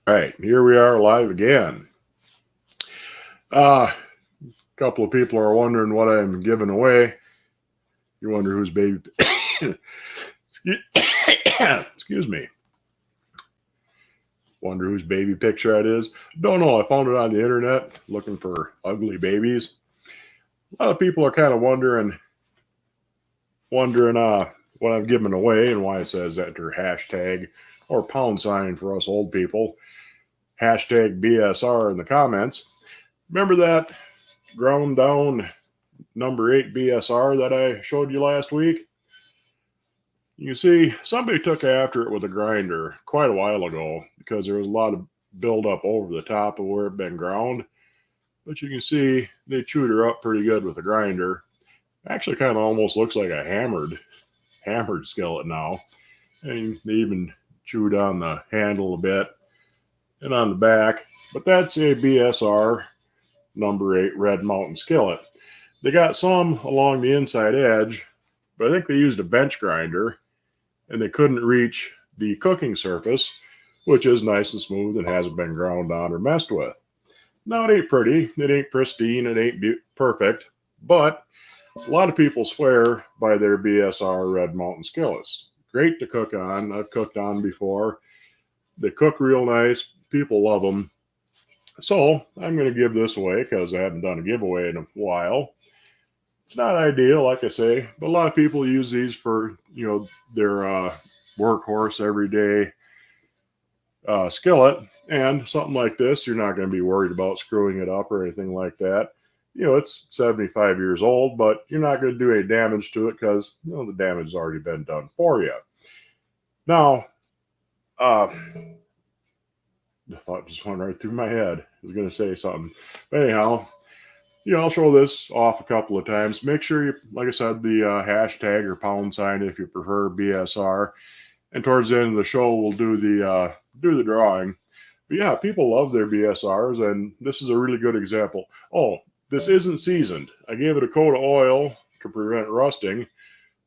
All right, here we are live again. A couple of people are wondering what I'm giving away. You wonder whose baby. Excuse me. Wonder whose baby picture that is. Don't know. I found it on the internet looking for ugly babies. A lot of people are kind of wondering what I'm giving away and why it says enter hashtag or pound sign for us old people. Hashtag BSR in the comments. Remember that ground down number 8 BSR that I showed you last week? You can see somebody took after it with a grinder quite a while ago because there was a lot of buildup over the top of where it had been ground. But you can see they chewed her up pretty good with a grinder. Actually kind of almost looks like a hammered skillet now. And they even chewed on the handle a bit and on the back. But that's a BSR number 8 Red Mountain skillet. They got some along the inside edge, but I think they used a bench grinder and they couldn't reach the cooking surface, which is nice and smooth and hasn't been ground on or messed with. Now, it ain't pretty, it ain't pristine, it ain't perfect, but a lot of people swear by their BSR Red Mountain skillets. Great to cook on. I've cooked on before. They cook real nice. People love them. So I'm going to give this away because I haven't done a giveaway in a while. It's not ideal, like I say, but a lot of people use these for, their workhorse everyday skillet. And something like this, you're not going to be worried about screwing it up or anything like that. It's 75 years old, but you're not going to do any damage to it because, the damage has already been done for you. Now, the thought just went right through my head. I was going to say something. But anyhow, I'll show this off a couple of times. Make sure you, like I said, the hashtag or pound sign if you prefer BSR. And towards the end of the show, we'll do the drawing. But yeah, people love their BSRs, and this is a really good example. Oh, this isn't seasoned. I gave it a coat of oil to prevent rusting,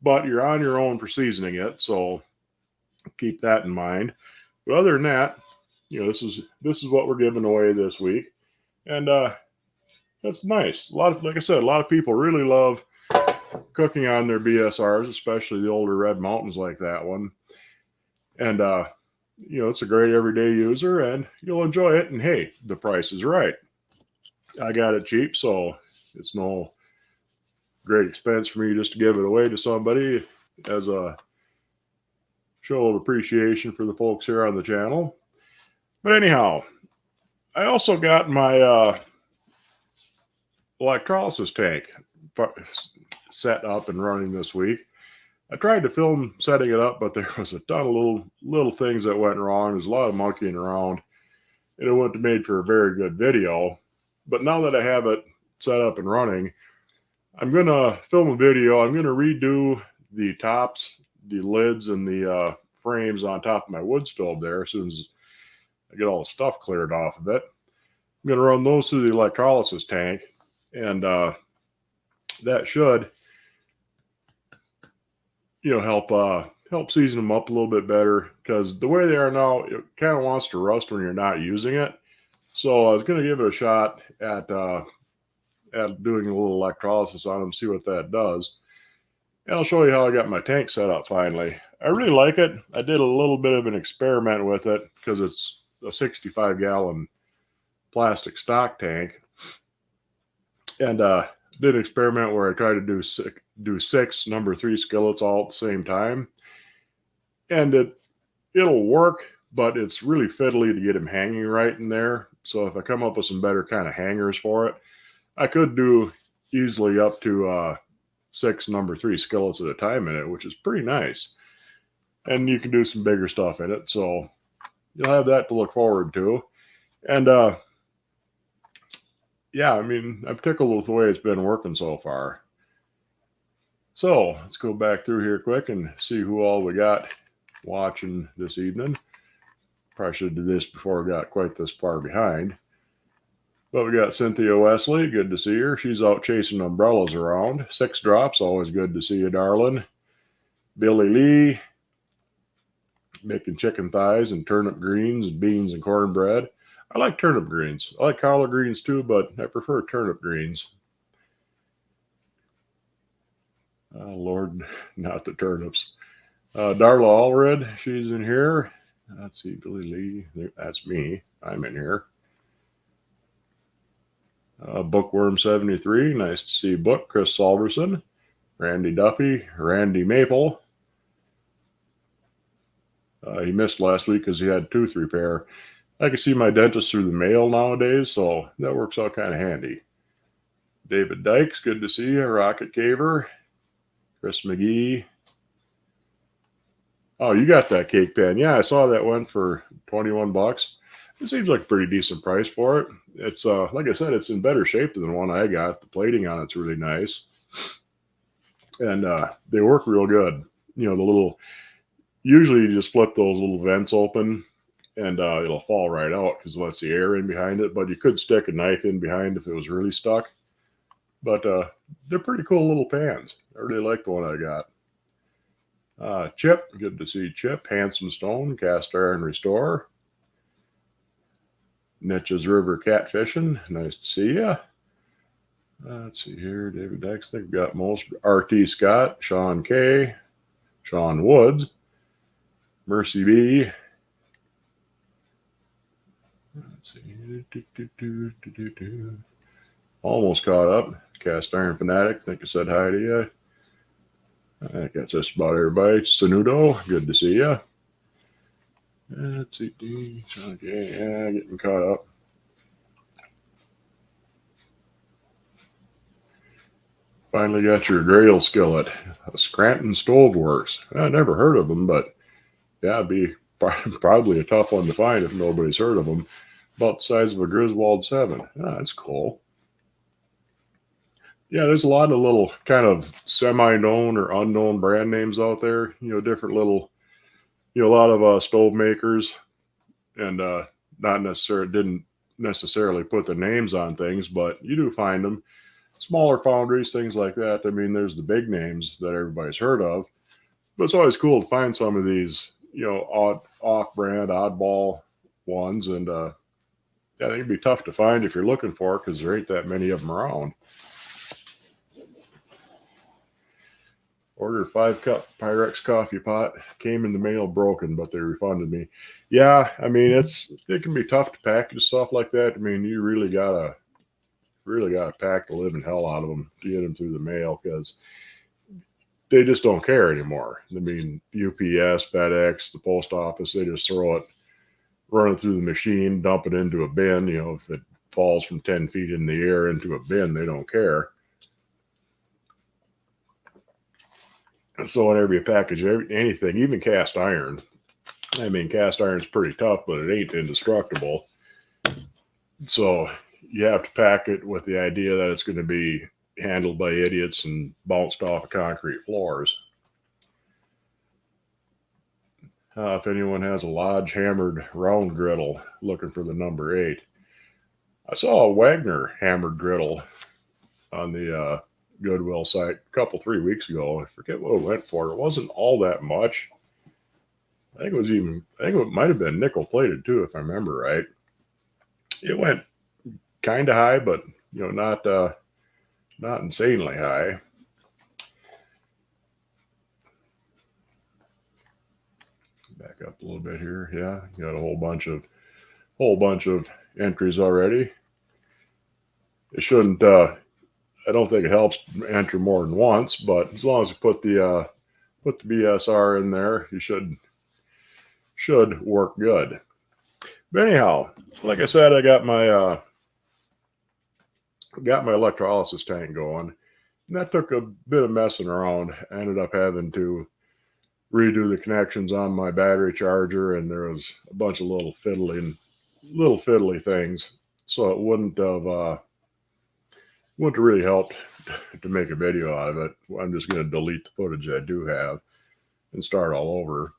but you're on your own for seasoning it, so keep that in mind. But other than that, this is what we're giving away this week, and that's nice. Like I said, a lot of people really love cooking on their BSRs, especially the older Red Mountains like that one. And it's a great everyday user, and you'll enjoy it. And hey, the price is right. I got it cheap, so it's no great expense for me just to give it away to somebody as a show of appreciation for the folks here on the channel. But anyhow, I also got my electrolysis tank set up and running this week. I tried to film setting it up, but there was a ton of little things that went wrong. There's a lot of monkeying around, and it wouldn't have made for a very good video. But now that I have it set up and running, I'm going to film a video. I'm going to redo the tops, the lids, and the frames on top of my wood stove there as soon as I get all the stuff cleared off of it. I'm going to run those through the electrolysis tank, and that should help season them up a little bit better, because the way they are now, it kind of wants to rust when you're not using it. So I was going to give it a shot at doing a little electrolysis on them, see what that does. And I'll show you how I got my tank set up finally. I really like it. I did a little bit of an experiment with it because it's a 65-gallon plastic stock tank. And did an experiment where I tried to do 6 number 3 skillets all at the same time. And it'll work, but it's really fiddly to get them hanging right in there. So if I come up with some better kind of hangers for it, I could do easily up to 6 number 3 skillets at a time in it, which is pretty nice. And you can do some bigger stuff in it, so you'll have that to look forward to. And yeah, I mean, I'm tickled with the way it's been working so far. So let's go back through here quick and see who all we got watching this evening. Probably should do this before I got quite this far behind. But we got Cynthia Wesley. Good to see her. She's out chasing umbrellas around. 6 drops. Always good to see you, darling. Billy Lee. making chicken thighs and turnip greens and beans and cornbread. I like turnip greens. I like collard greens too, but I prefer turnip greens. Oh, Lord, not the turnips. Darla Allred, she's in here. Let's see, Billy Lee. That's me. I'm in here. Bookworm 73. Nice to see Book. Chris Salverson. Randy Duffy. Randy Maple. He missed last week because he had tooth repair. I can see my dentist through the mail nowadays, so that works out kind of handy. David Dykes, good to see you. Rocket Caver. Chris McGee. Oh, you got that cake pan. Yeah, I saw that one for $21. It seems like a pretty decent price for it. It's like I said, it's in better shape than the one I got. The plating on it's really nice. And they work real good. You know, the little, usually you just flip those little vents open and it'll fall right out because it lets the air in behind it. But you could stick a knife in behind if it was really stuck. But they're pretty cool little pans. I really like the one I got. Chip, good to see Chip. Handsome Stone, Cast Iron Restore. Nitch's River Catfishing, nice to see you. Let's see here, David Dex, they've got most. RT Scott, Sean K, Sean Woods, Mercy B. Let's see. Almost caught up. Cast Iron Fanatic, I think I said hi to you. I think that's just about everybody. Sanudo, good to see you. Let's see. Okay, yeah, getting caught up. Finally got your Grail skillet. Scranton Stoveworks. I never heard of them, but yeah, it'd be probably a tough one to find if nobody's heard of them. About the size of a Griswold 7. That's cool. Yeah, there's a lot of little kind of semi-known or unknown brand names out there. You know, different little, you know, a lot of stove makers, and didn't necessarily put the names on things, but you do find them. Smaller foundries, things like that. I mean, there's the big names that everybody's heard of, but it's always cool to find some of these, you know, off-brand, oddball ones, and yeah, I think it'd be tough to find if you're looking for it because there ain't that many of them around. Ordered 5-cup Pyrex coffee pot. Came in the mail broken, but they refunded me. Yeah, I mean it can be tough to package stuff like that. I mean, you really gotta pack the living hell out of them to get them through the mail because they just don't care anymore. I mean, UPS, FedEx, the post office, they just throw it, run it through the machine, dump it into a bin. You know, if it falls from 10 feet in the air into a bin, they don't care. So whenever you package anything, even cast iron, I mean, cast iron's pretty tough, but it ain't indestructible. So you have to pack it with the idea that it's going to be handled by idiots and bounced off of concrete floors. If anyone has a Lodge hammered round griddle, looking for the number 8. I saw a Wagner hammered griddle on the Goodwill site a 3 weeks ago. I forget what it went for. It wasn't all that much. I think it might have been nickel plated too, if I remember right. It went kind of high, but you know, not insanely high. Back up a little bit here. Yeah, got a whole bunch of entries already. It shouldn't. I don't think it helps enter more than once, but as long as you put the BSR in there, you should work good. But anyhow, like I said, I got my electrolysis tank going, and that took a bit of messing around. I ended up having to redo the connections on my battery charger, and there was a bunch of little fiddly things, so it wouldn't have really helped to make a video out of it. I'm just going to delete the footage I do have and start all over.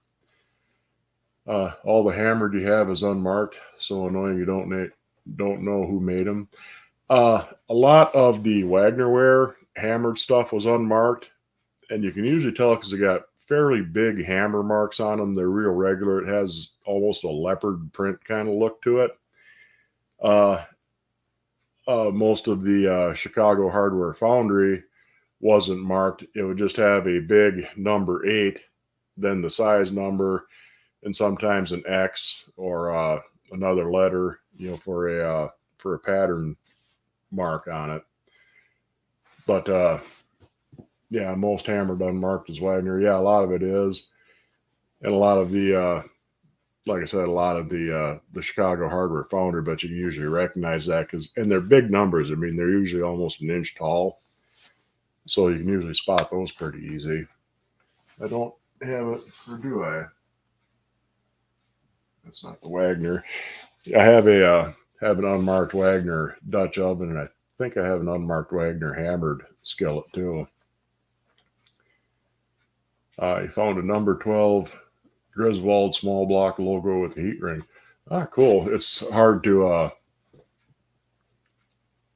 All the hammered you have is unmarked. So annoying you don't know who made them. A lot of the Wagnerware hammered stuff was unmarked, and you can usually tell because they got fairly big hammer marks on them. They're real regular. It has almost a leopard print kind of look to it. Most of the Chicago Hardware Foundry wasn't marked. It would just have a big number 8, then the size number, and sometimes an X or another letter, for a pattern mark on it. But yeah, most hammered unmarked is Wagner. Yeah, a lot of it is, and a lot of the like I said, a lot of the Chicago Hardware Foundry, but you can usually recognize that and they're big numbers. I mean, they're usually almost an inch tall, so you can usually spot those pretty easy. I don't have it, or do I? That's not the Wagner. I have an unmarked Wagner Dutch oven, and I think I have an unmarked Wagner hammered skillet too. I found a number 12 Griswold small block logo with a heat ring. Ah, cool. It's hard to,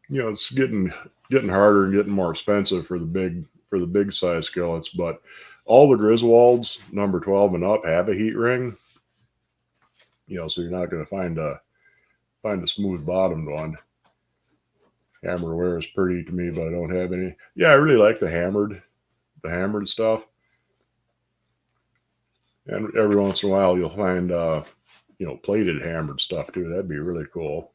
it's getting harder and getting more expensive for the big size skillets, but all the Griswolds number 12 and up have a heat ring. So you're not going to find a smooth bottomed one. Hammerware is pretty to me, but I don't have any. Yeah, I really like the hammered stuff. And every once in a while you'll find plated hammered stuff too. That'd be really cool.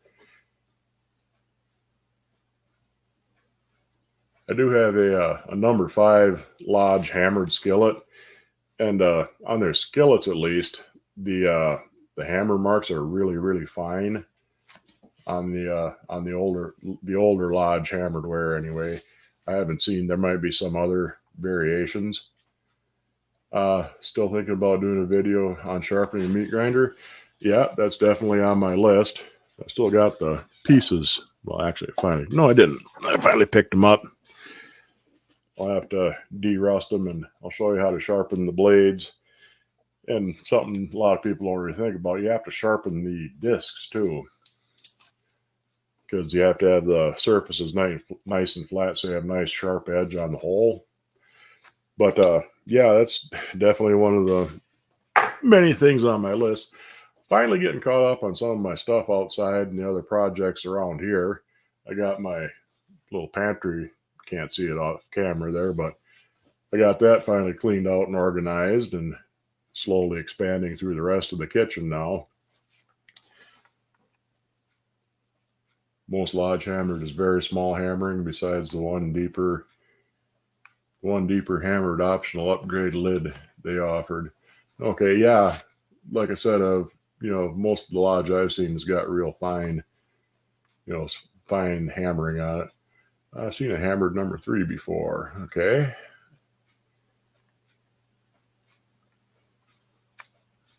I do have a number 5 Lodge hammered skillet, and on their skillets at least, the hammer marks are really, really fine on the older Lodge hammered ware anyway. I haven't seen, there might be some other variations. Still thinking about doing a video on sharpening a meat grinder. Yeah, that's definitely on my list. I still got the pieces. Well, actually, I finally picked them up. I'll have to de-rust them, and I'll show you how to sharpen the blades. And something a lot of people don't really think about, you have to sharpen the discs too, because you have to have the surfaces nice and flat, so you have a nice sharp edge on the hole. But yeah, that's definitely one of the many things on my list. Finally getting caught up on some of my stuff outside and the other projects around here. I got my little pantry, can't see it off camera there, but I got that finally cleaned out and organized, and slowly expanding through the rest of the kitchen now. Most Lodge hammered is very small hammering, besides the one deeper hammered optional upgrade lid they offered. Okay, yeah, like I said, most of the Lodge I've seen has got real fine, fine hammering on it. I've seen a hammered number 3 before. Okay.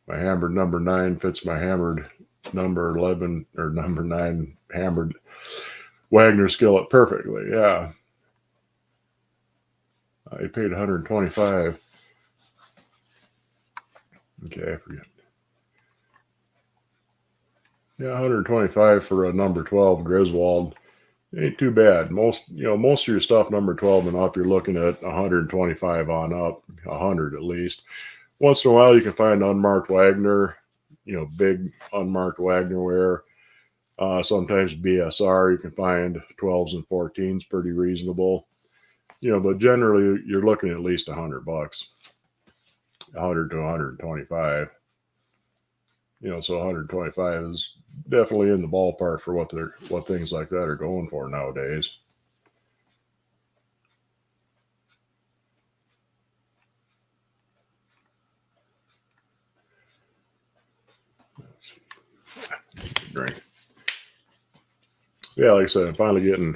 My hammered number 9 fits my hammered number 11 or number 9 hammered Wagner skillet perfectly. Yeah. I paid $125. Okay, I forget. Yeah, $125 for a number 12 Griswold. Ain't too bad. Most of your stuff number 12 and up, you're looking at $125 on up, $100 at least. Once in a while, you can find unmarked Wagner, big unmarked Wagner ware. Sometimes BSR, you can find 12s and 14s pretty reasonable. But generally, you're looking at least $100, $100 to $125. So 125 is definitely in the ballpark for what things like that are going for nowadays. Drink. Yeah, like I said, I'm finally getting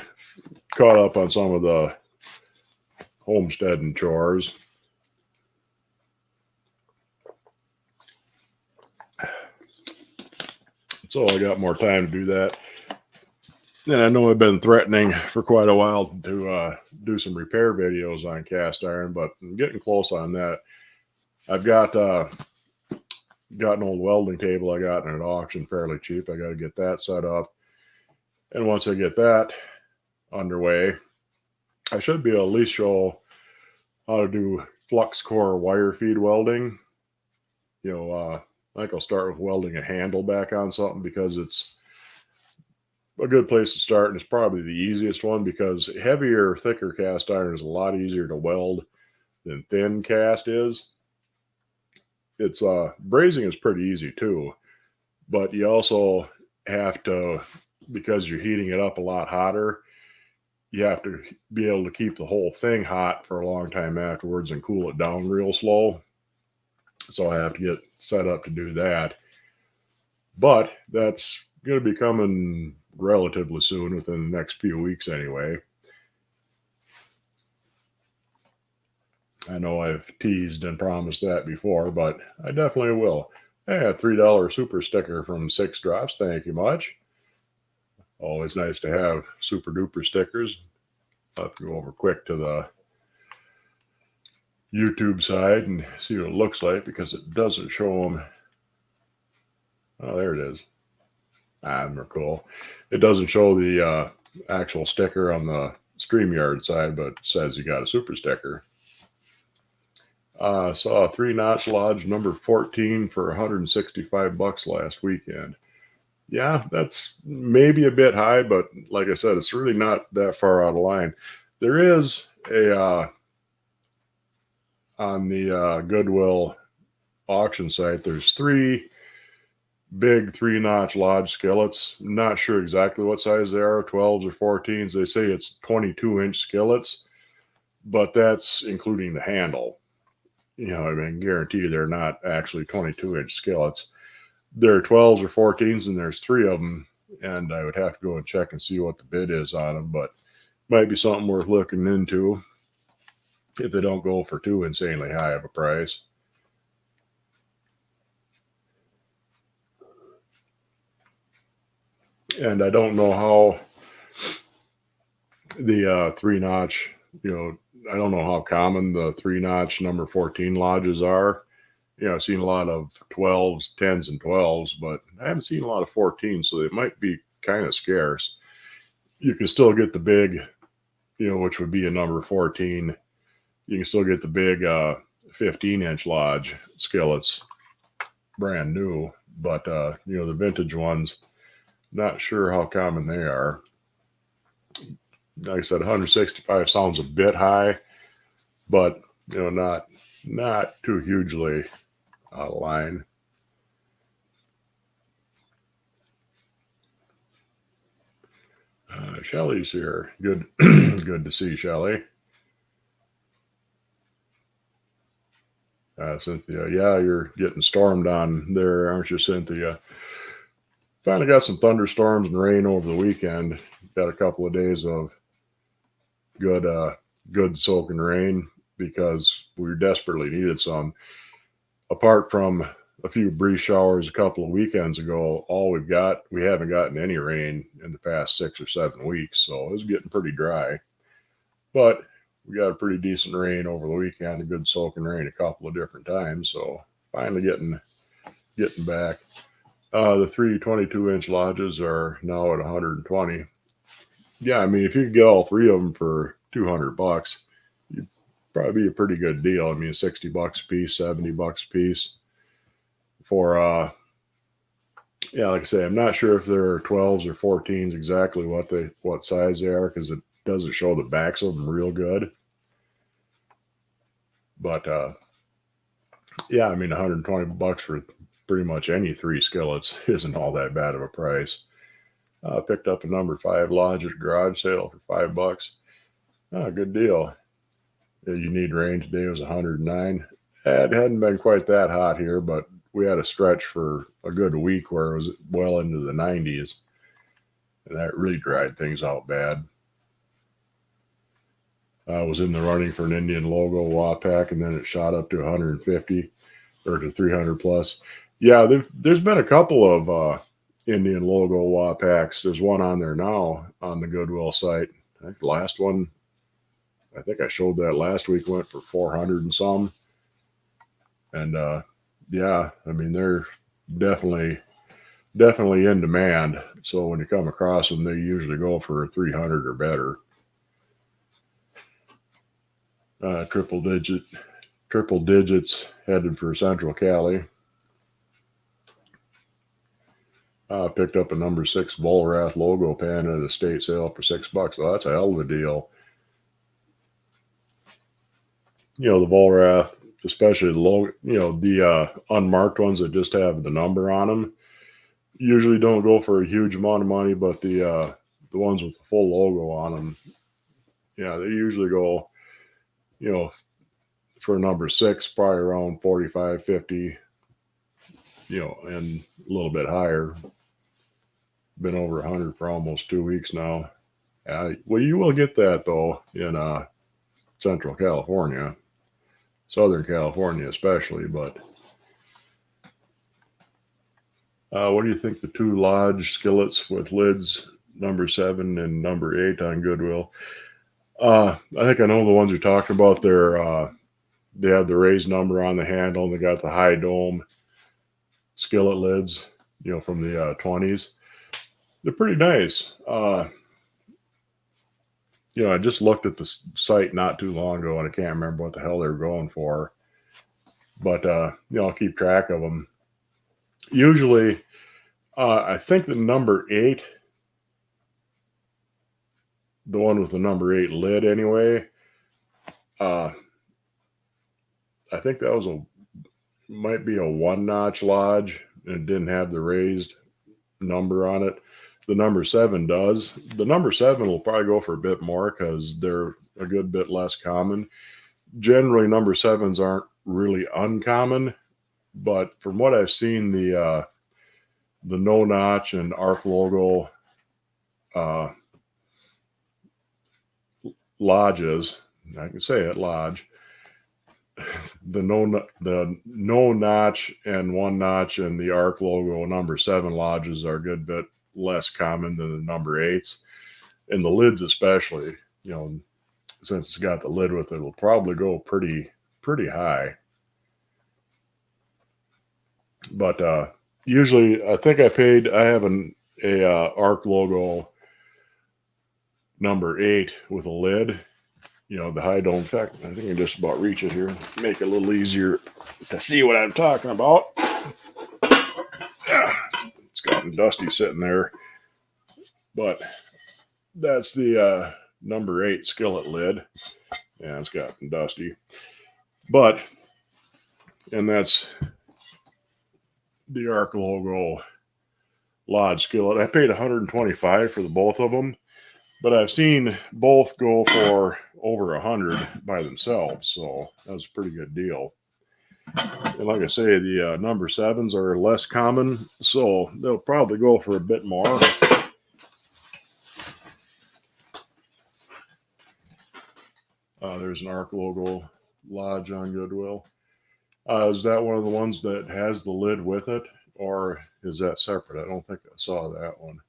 caught up on some of the homestead and chores. So I got more time to do that. And I know I've been threatening for quite a while to do some repair videos on cast iron, but I'm getting close on that. I've got an old welding table I got in an auction fairly cheap. I got to get that set up. And once I get that underway, I should be able to at least show how to do flux core wire feed welding. I think I'll start with welding a handle back on something because it's a good place to start, and it's probably the easiest one because heavier, thicker cast iron is a lot easier to weld than thin cast is. It's brazing is pretty easy too, but you also have to, because you're heating it up a lot hotter, you have to be able to keep the whole thing hot for a long time afterwards and cool it down real slow. So I have to get set up to do that. But that's going to be coming relatively soon, within the next few weeks anyway. I know I've teased and promised that before, but I definitely will. Hey, a $3 super sticker from 6 Drops. Thank you much. Always nice to have super duper stickers. I'll have to go over quick to the YouTube side and see what it looks like because it doesn't show them. Oh, there it is. They're cool. It doesn't show the actual sticker on the StreamYard side, but it says you got a super sticker. Saw a 3-notch Lodge number 14 for $165 last weekend. Yeah, that's maybe a bit high, but like I said, it's really not that far out of line. There is a on the Goodwill auction site, there's 3 big 3-notch Lodge skillets. I'm not sure exactly what size they are, 12s or 14s. They say it's 22-inch skillets, but that's including the handle. I mean, guarantee they're not actually 22-inch skillets. They're 12s or 14s, and there's 3 of them, and I would have to go and check and see what the bid is on them, but might be something worth looking into if they don't go for too insanely high of a price. And I don't know how the 3-notch, I don't know how common the 3-notch number 14 Lodges are. I've seen a lot of 12s, 10s, and 12s, but I haven't seen a lot of 14s, so they might be kind of scarce. You can still get the big, which would be a number 14. You can still get the big 15-inch Lodge skillets, brand new, but the vintage ones, not sure how common they are. Like I said, 165 sounds a bit high, but not too hugely out of line. Shelly's here. Good, good to see Shelly. Cynthia, yeah, you're getting stormed on there, aren't you, Cynthia? Finally got some thunderstorms and rain over the weekend. Got a couple of days of good soaking rain because we desperately needed some. Apart from a few brief showers a couple of weekends ago, we haven't gotten any rain in the past 6 or 7 weeks, so it was getting pretty dry. But we got a pretty decent rain over the weekend, a good soaking rain a couple of different times, so finally getting back. The 3 22-inch Lodges are now at 120. Yeah, I mean, if you could get all 3 of them for $200, you'd probably be a pretty good deal. I mean, $60 a piece, $70 a piece. For like I say, I'm not sure if they're 12s or 14s exactly what size they are because it doesn't show the backs of them real good. But yeah, I mean, $120 for pretty much any 3 skillets isn't all that bad of a price. Picked up a number 5 Lodge at garage sale for $5. Good deal. You need rain today. It was 109. It hadn't been quite that hot here, but we had a stretch for a good week where it was well into the 90s, and that really dried things out bad. I was in the running for an Indian logo WAPAC, and then it shot up to 150 or to 300 plus. Yeah, there's been a couple of Indian logo WAPACs. There's one on there now on the Goodwill site. I think the last one, I think I showed that last week, went for 400 and some. And yeah, I mean, they're definitely in demand. So when you come across them, they usually go for 300 or better. Triple digit triple digits headed for Central Cali. Picked up a number 6 Volrath logo pan at a state sale for $6. So that's a hell of a deal. You know, the Volrath, especially the logo, you know, the unmarked ones that just have the number on them, usually don't go for a huge amount of money, but the ones with the full logo on them, yeah, they usually go, you know, for number 6, probably around 45, 50, you know, and a little bit higher. Been over 100 for almost 2 weeks now. Well, you will get that though in Central California, Southern California especially. But what do you think the 2 Lodge skillets with lids, number 7 and number 8 on Goodwill? I think I know the ones you're talking about. They have the raised number on the handle, and they got the high dome skillet lids, you know, from the 20s. They're pretty nice. You know, I just looked at the site not too long ago, and I can't remember what the hell they were going for. But, you know, I'll keep track of them. Usually, I think the number 8, the one with the number 8 lid anyway, I think that might be a 1-notch Lodge, and it didn't have the raised number on it. The number 7 does. The number 7 will probably go for a bit more because they're a good bit less common. Generally, number 7s aren't really uncommon, but from what I've seen, the no notch and arc logo lodges, I can say it, Lodge. The no notch and 1 notch and the arc logo number 7 lodges are a good bit less common than the number 8s, and the lids especially. You know, since it's got the lid with it, it'll probably go pretty high. But usually, I think I have a arc logo number 8 with a lid. You know, the high dome. In fact, I think I can just about reach it here, make it a little easier to see what I'm talking about. It's gotten dusty sitting there, but that's the number 8 skillet lid. Yeah, it's gotten dusty, and that's the arc logo Lodge skillet. I paid $125 for the both of them, but I've seen both go for over $100 by themselves, so that was a pretty good deal. And like I say, the number 7s are less common, so they'll probably go for a bit more. There's an arc logo Lodge on Goodwill. Is that one of the ones that has the lid with it, or is that separate? I don't think I saw that one.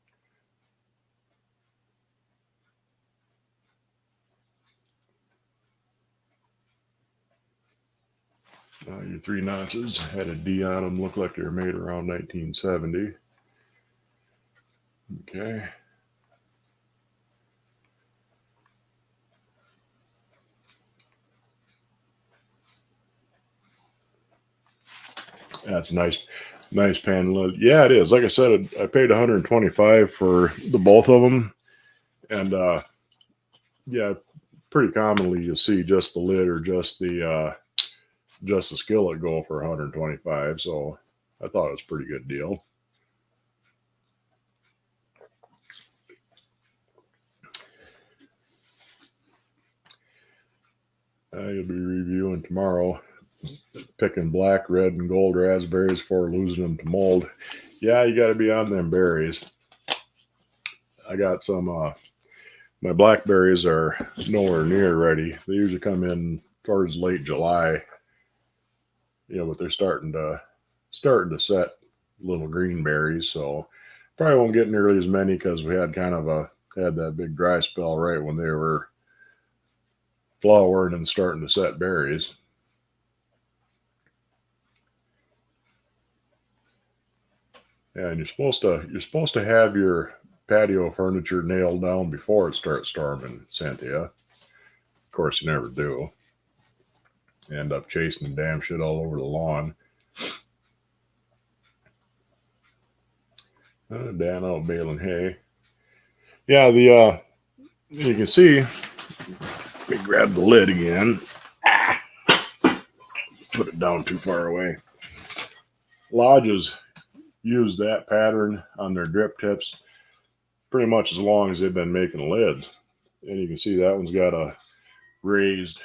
Your 3 notches had a D on them, looked like they were made around 1970. Okay. That's nice pan lid. Yeah, it is. Like I said, I paid $125 for the both of them, and yeah, pretty commonly you see just the lid or just the skillet go for $125. So I thought it was a pretty good deal. You'll be reviewing tomorrow. Picking black, red, and gold raspberries before losing them to mold. Yeah, you got to be on them berries. I got some. My blackberries are nowhere near ready. They usually come in towards late July. You know, but they're starting to set little green berries. So probably won't get nearly as many because we had had that big dry spell right when they were flowering and starting to set berries. And you're supposed to have your patio furniture nailed down before it starts storming, Cynthia. Of course, you never do. End up chasing the damn shit all over the lawn. Dan out baling hay. Yeah, you can see. Let me grab the lid again. Put it down too far away. Lodges use that pattern on their drip tips pretty much as long as they've been making lids. And you can see that one's got a raised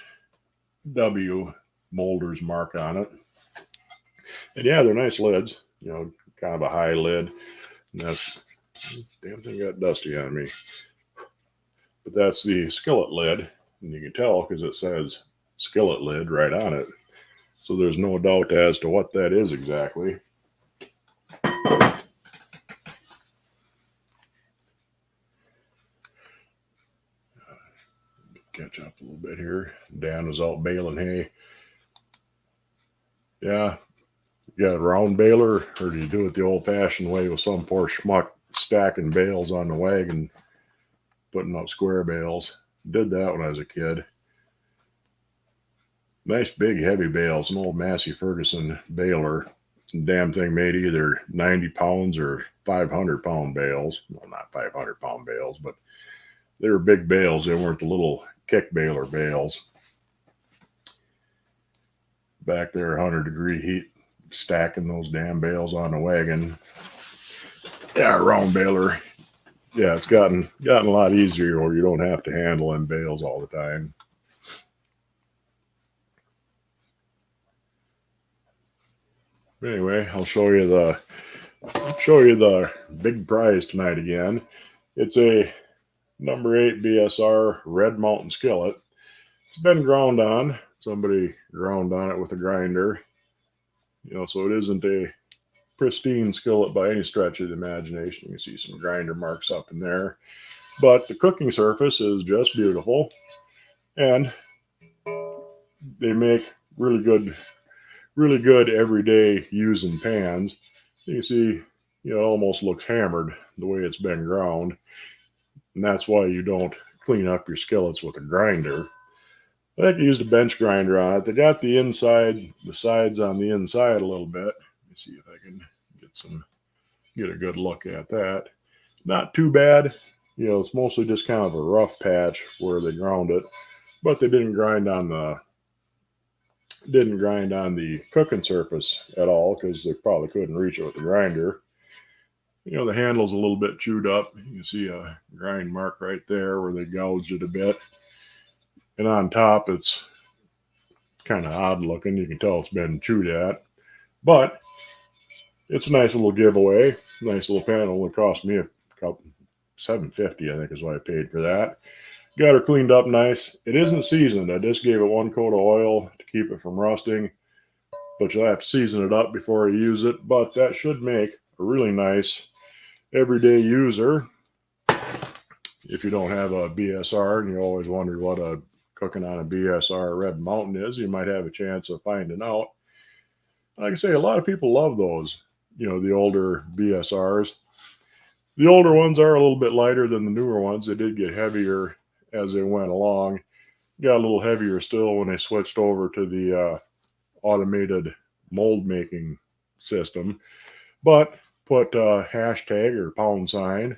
W molder's mark on it. And yeah, they're nice lids, kind of a high lid. And that's, damn thing got dusty on me. But that's the skillet lid. And you can tell because it says skillet lid right on it. So there's no doubt as to what that is exactly. Catch up a little bit here. Dan was out baling hay. Yeah. You got a round baler, or do you do it the old-fashioned way with some poor schmuck stacking bales on the wagon, putting up square bales? Did that when I was a kid. Nice big heavy bales, an old Massey Ferguson baler. Damn thing made either 90 pounds or 500-pound bales. Well, not 500-pound bales, but they were big bales. They weren't the little kick baler bales. Back there, 100-degree heat, stacking those damn bales on the wagon. Yeah, round baler. Yeah, it's gotten a lot easier where you don't have to handle them bales all the time. Anyway, I'll show you the big prize tonight again. It's a number 8 BSR Red Mountain skillet. It's been ground on. Somebody ground on it with a grinder. So it isn't a pristine skillet by any stretch of the imagination. You can see some grinder marks up in there. But the cooking surface is just beautiful. And they make really good everyday using pans. You can see, it almost looks hammered the way it's been ground. And that's why you don't clean up your skillets with a grinder. I think I used a bench grinder on it. They got the sides on the inside a little bit. Let me see if I can get a good look at that. Not too bad. It's mostly just kind of a rough patch where they ground it, but they didn't grind on the cooking surface at all because they probably couldn't reach it with the grinder. The handle's a little bit chewed up. You can see a grind mark right there where they gouged it a bit. And on top, it's kind of odd looking. You can tell it's been chewed at. But it's a nice little giveaway. Nice little pan. It only cost me a couple $7.50, I think is what I paid for that. Got her cleaned up nice. It isn't seasoned. I just gave it one coat of oil to keep it from rusting. But you'll have to season it up before you use it. But that should make a really nice everyday user. If you don't have a BSR and you always wondered what a cooking on a BSR Red Mountain is, you might have a chance of finding out. Like I say, a lot of people love those, the older BSRs. The older ones are a little bit lighter than the newer ones. They did get heavier as they went along. Got a little heavier still when they switched over to the automated mold making system. But put hashtag or pound sign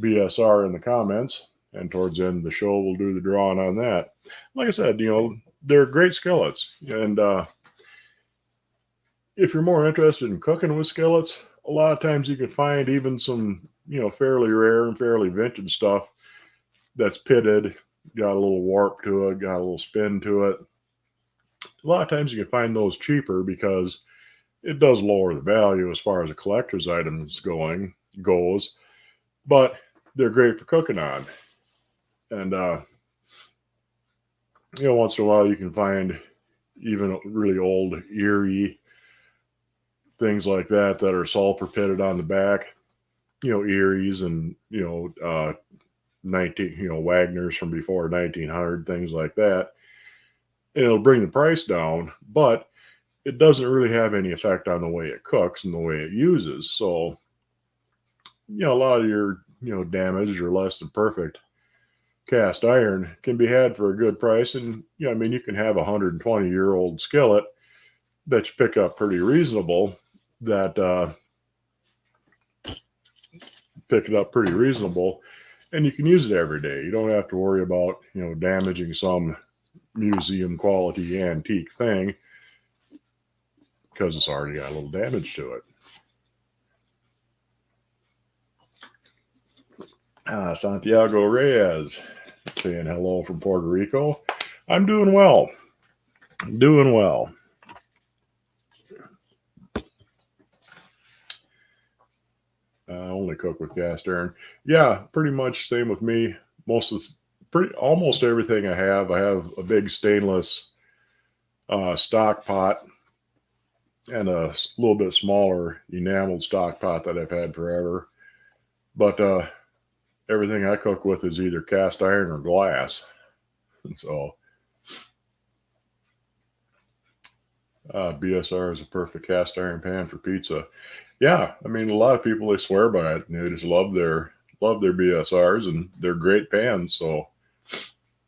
BSR in the comments, and towards the end of the show we'll do the drawing on that. Like I said, they're great skillets, and if you're more interested in cooking with skillets, a lot of times you can find even some fairly rare and fairly vintage stuff that's pitted, got a little warp to it, got a little spin to it. A lot of times you can find those cheaper because it does lower the value as far as a collector's items goes, but they're great for cooking on. And once in a while you can find even really old Erie things like that are sulfur pitted on the back. Eries and Wagners from before 1900, things like that. And it'll bring the price down, but it doesn't really have any effect on the way it cooks and the way it uses. So, a lot of your, damaged or less than perfect cast iron can be had for a good price. And I mean, you can have a 120-year-old skillet that you pick up pretty reasonable. Pick it up pretty reasonable, and you can use it every day. You don't have to worry about damaging some museum quality antique thing because it's already got a little damage to it. Santiago Reyes saying hello from Puerto Rico. I'm doing well. Doing well. Only cook with cast iron. Yeah, pretty much same with me. Almost everything I have a big stainless stock pot and a little bit smaller enameled stock pot that I've had forever. But everything I cook with is either cast iron or glass. And so BSR is a perfect cast iron pan for pizza. Yeah, I mean, a lot of people, they swear by it. They just love their BSRs, and they're great pans. So,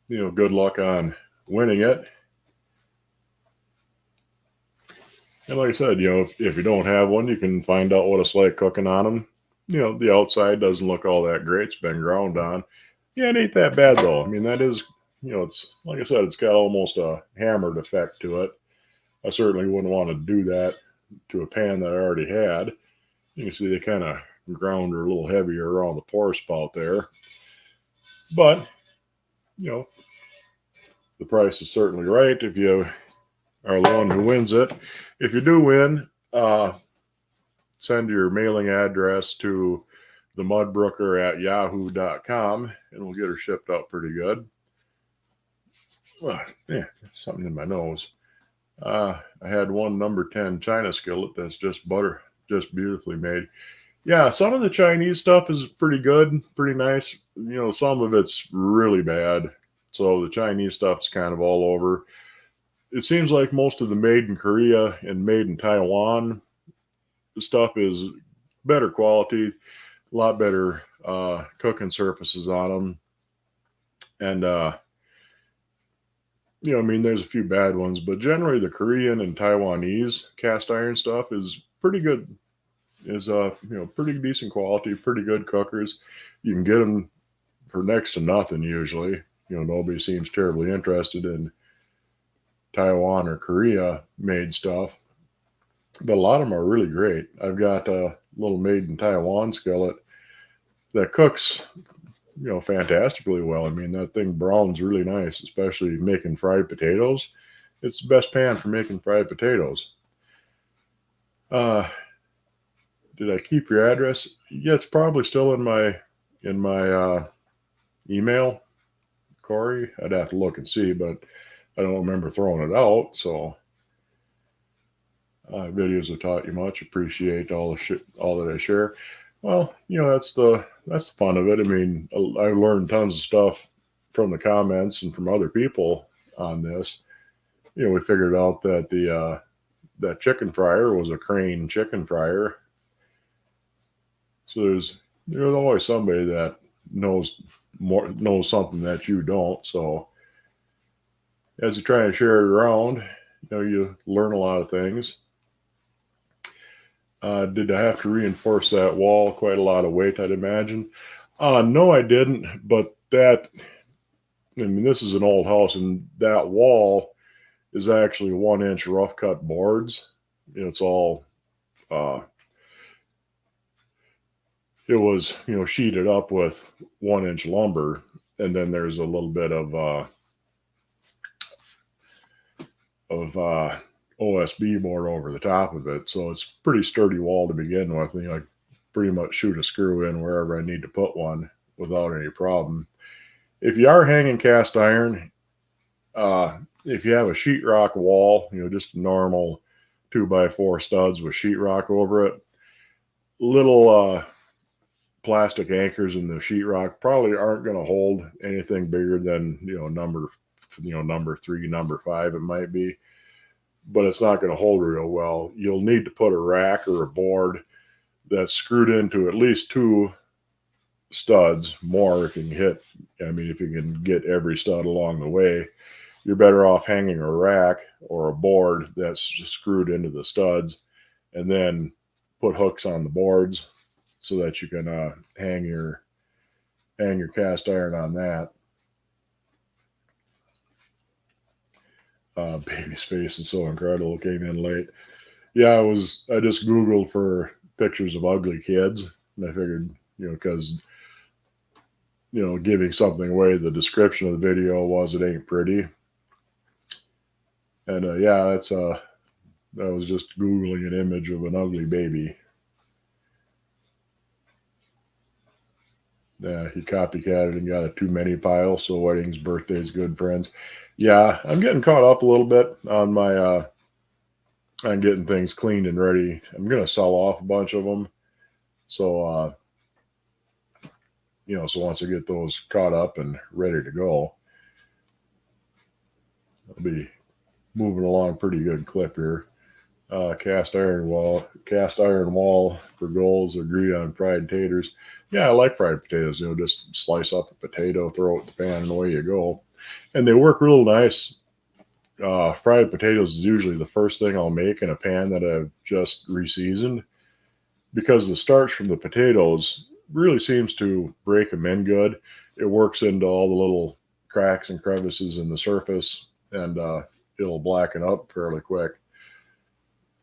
good luck on winning it. And like I said, if you don't have one, you can find out what it's like cooking on them. The outside doesn't look all that great. It's been ground on. Yeah, it ain't that bad though. I mean, that is, it's like I said, it's got almost a hammered effect to it. I certainly wouldn't want to do that to a pan that I already had. You can see they kind of ground her a little heavier around the pour spout there. But, the price is certainly right if you are the one who wins it. If you do win, send your mailing address to themudbrooker@yahoo.com and we'll get her shipped out pretty good. Well, yeah, something in my nose. I had one number 10 China skillet that's just beautifully made. Yeah, some of the Chinese stuff is pretty good, pretty nice. Some of it's really bad. So the Chinese stuff's kind of all over. It seems like most of the made in Korea and made in Taiwan stuff is better quality, a lot better cooking surfaces on them. And I mean, there's a few bad ones, but generally the Korean and Taiwanese cast iron stuff is pretty good. Is pretty decent quality, pretty good cookers. You can get them for next to nothing usually. Nobody seems terribly interested in Taiwan or Korea made stuff, but a lot of them are really great. I've got a little made in Taiwan skillet that cooks fantastically well. I mean, that thing browns really nice, especially making fried potatoes. It's the best pan for making fried potatoes. Did I keep your address? Yeah, it's probably still in my email, Corey. I'd have to look and see, but I don't remember throwing it out. So videos have taught you much. Appreciate all that I share. Well, that's the fun of it. I mean, I learned tons of stuff from the comments and from other people on this. We figured out that that chicken fryer was a Crane chicken fryer. So there's always somebody that knows something that you don't. So as you try to share it around, you learn a lot of things. Did I have to reinforce that wall? Quite a lot of weight, I'd imagine. No, I didn't. But I mean, this is an old house, and that wall is actually 1-inch rough cut boards. It's all, it was, sheeted up with 1-inch lumber. And then there's a little bit of OSB board over the top of it. So it's a pretty sturdy wall to begin with. And, I pretty much shoot a screw in wherever I need to put one without any problem. If you are hanging cast iron, if you have a sheetrock wall, just a normal 2x4 studs with sheetrock over it, little plastic anchors in the sheetrock probably aren't going to hold anything bigger than number 3, number 5 it might be, but it's not going to hold real well. You'll need to put a rack or a board that's screwed into at least 2 studs more if you can hit. I mean, if you can get every stud along the way, you're better off hanging a rack or a board that's just screwed into the studs, and then put hooks on the boards so that you can hang your cast iron on that. Baby's face is so incredible. Came in late. Yeah, I just Googled for pictures of ugly kids, and I figured, because giving something away, the description of the video was it ain't pretty, and yeah, I was just Googling an image of an ugly baby. Yeah, he copycatted and got a too many pile. So weddings, birthdays, good friends. Yeah, I'm getting caught up a little bit on my on getting things cleaned and ready. I'm gonna sell off a bunch of them. So so once I get those caught up and ready to go, I'll be moving along pretty good clip here. Cast iron wall for goals. Agree on fried taters. Yeah, I like fried potatoes. Just slice up a potato, throw it in the pan, and away you go. And they work real nice. Fried potatoes is usually the first thing I'll make in a pan that I've just reseasoned, because the starch from the potatoes really seems to break them in good. It works into all the little cracks and crevices in the surface, and it'll blacken up fairly quick.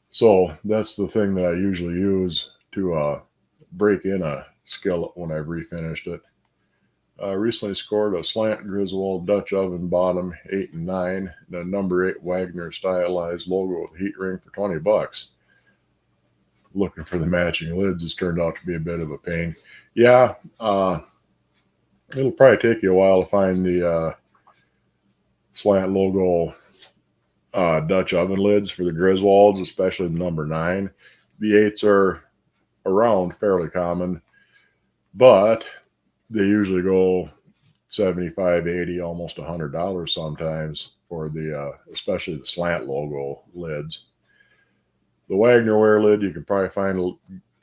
So that's the thing that I usually use to break in a skillet when I've refinished it. Recently scored a slant Griswold Dutch oven bottom 8 and 9, and a number 8 Wagner stylized logo with heat ring for $20. Looking for the matching lids has turned out to be a bit of a pain. Yeah, it'll probably take you a while to find the slant logo Dutch oven lids for the Griswolds, especially the number 9. The 8s are around fairly common, but they usually go 75, 80, almost $100 sometimes for the especially the slant logo lids. The Wagnerware lid you can probably find a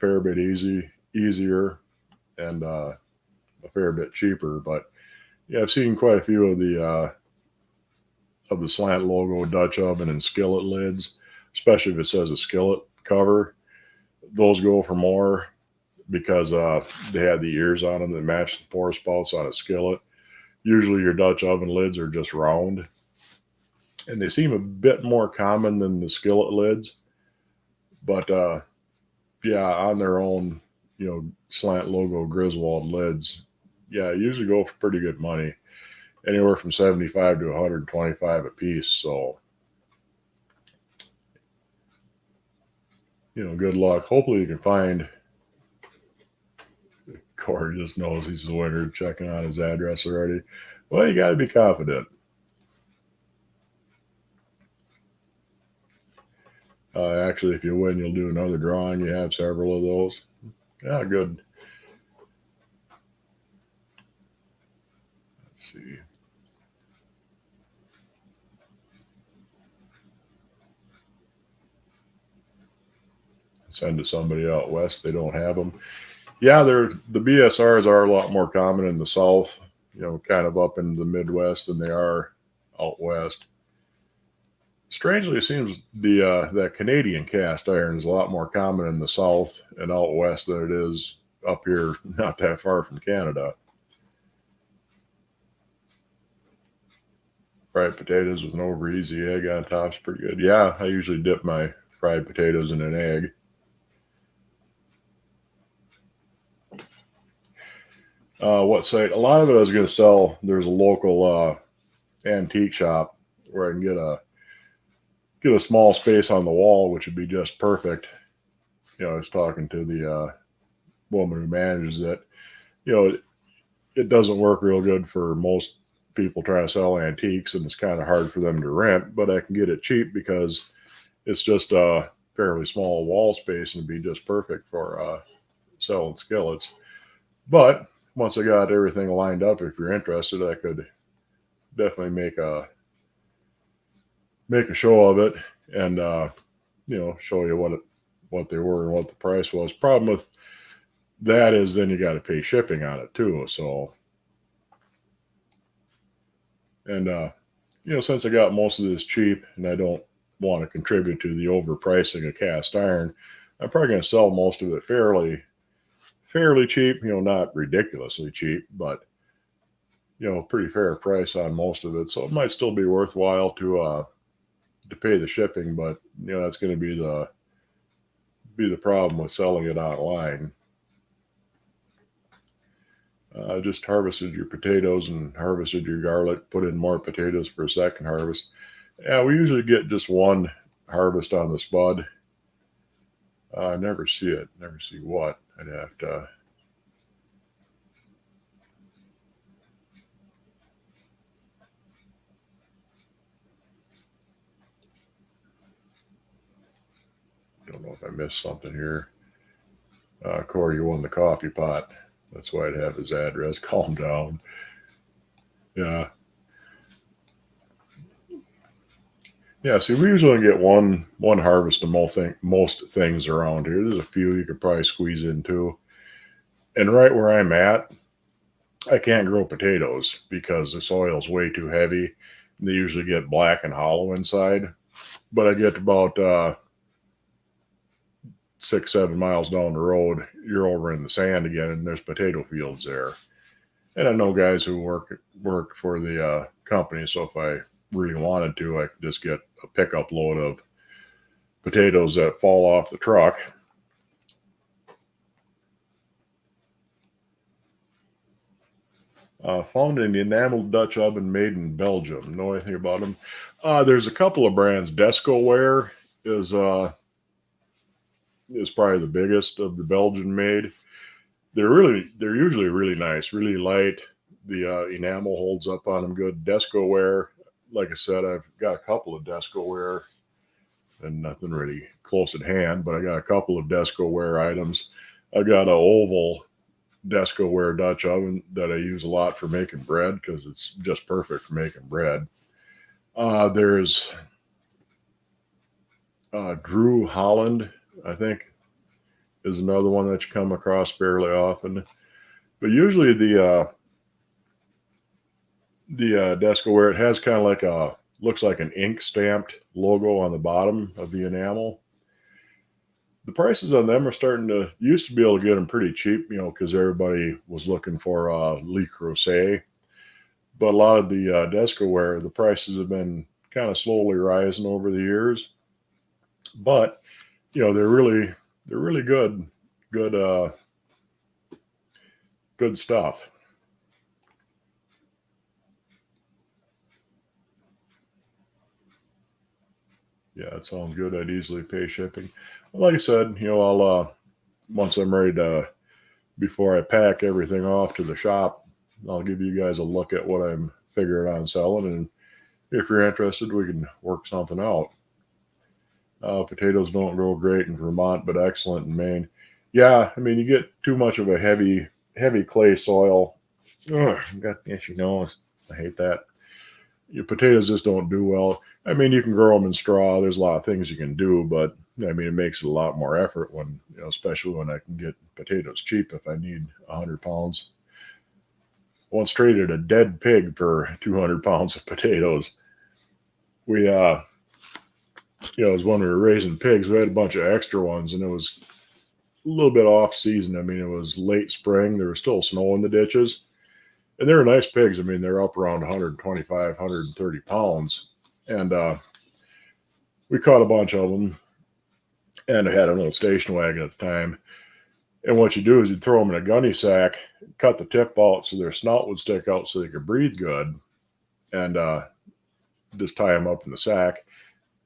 fair bit easier and a fair bit cheaper, but yeah, I've seen quite a few of the slant logo Dutch oven and skillet lids, especially if it says a skillet cover. Those go for more because they had the ears on them that match the pour spouts on a skillet. Usually your Dutch oven lids are just round, and they seem a bit more common than the skillet lids. But yeah, on their own, slant logo Griswold lids, yeah, usually go for pretty good money, anywhere from 75 to 125 a piece. So, good luck. Hopefully you can find. Corey just knows he's the winner, checking on his address already. Well, you got to be confident. Actually, if you win, you'll do another drawing. You have several of those. Yeah, good. Let's see. Send to somebody out west. They don't have them. Yeah, the BSRs are a lot more common in the South, kind of up in the Midwest than they are out west. Strangely, it seems that Canadian cast iron is a lot more common in the South and out west than it is up here, not that far from Canada. Fried potatoes with an over easy egg on top is pretty good. Yeah, I usually dip my fried potatoes in an egg. What site? A lot of it I was going to sell. There's a local antique shop where I can get a small space on the wall, which would be just perfect. I was talking to the woman who manages it. It doesn't work real good for most people trying to sell antiques, and it's kind of hard for them to rent, but I can get it cheap because it's just a fairly small wall space and it'd be just perfect for selling skillets. But once I got everything lined up, if you're interested, I could definitely make a show of it and show you what they were and what the price was. Problem with that is, then you got to pay shipping on it too. So, and since I got most of this cheap, and I don't want to contribute to the overpricing of cast iron, I'm probably going to sell most of it fairly cheap. Not ridiculously cheap, but pretty fair price on most of it. So it might still be worthwhile to pay the shipping, but that's going to be the problem with selling it online. Just harvested your potatoes and harvested your garlic, put in more potatoes for a second harvest. Yeah, we usually get just one harvest on the spud. I never see it. Never see what. I'd have to. Don't know if I missed something here. Corey, you won the coffee pot. That's why I'd have his address. Calm down. Yeah. Yeah, see, we usually get one harvest of most things around here. There's a few you could probably squeeze into. And right where I'm at, I can't grow potatoes because the soil's way too heavy. They usually get black and hollow inside. But I get about 6-7 miles down the road, you're over in the sand again, and there's potato fields there. And I know guys who work for the company, so if I really wanted to, I could just get a pickup load of potatoes that fall off the truck. Found in the Enamel Dutch oven made in Belgium. Know anything about them? There's a couple of brands. Cookware is probably the biggest of the Belgian made. They're usually really nice, really light. The enamel holds up on them good. Cookware, like I said, I've got a couple of Cookware, and nothing really close at hand, but I got a couple of Cookware items. I got an oval Cookware Dutch oven that I use a lot for making bread because it's just perfect for making bread. There's Drew Holland, I think, is another one that you come across fairly often. But usually the Cookware, it has kind of like looks like an ink stamped logo on the bottom of the enamel. The prices on them are starting to, used to be able to get them pretty cheap, because everybody was looking for Le Creuset. But a lot of the Cookware, the prices have been kind of slowly rising over the years. But they're really good stuff. Yeah, it sounds good. I'd easily pay shipping. Like I said, I'll once I'm ready to, before I pack everything off to the shop, I'll give you guys a look at what I'm figuring on selling, and if you're interested, we can work something out. Potatoes don't grow great in Vermont, but excellent in Maine. Yeah, I mean, you get too much of a heavy clay soil. Ugh, got the itchy nose. I hate that. Your potatoes just don't do well. I mean, you can grow them in straw. There's a lot of things you can do, but I mean, it makes it a lot more effort when, especially when I can get potatoes cheap if I need 100 pounds. Once traded a dead pig for 200 pounds of potatoes. We, it was when we were raising pigs, we had a bunch of extra ones, and it was a little bit off season. I mean, it was late spring. There was still snow in the ditches. And they were nice pigs. I mean, they're up around 125, 130 pounds. And we caught a bunch of them. And I had an old station wagon at the time. And what you do is you throw them in a gunny sack, cut the tip out so their snout would stick out so they could breathe good, and just tie them up in the sack.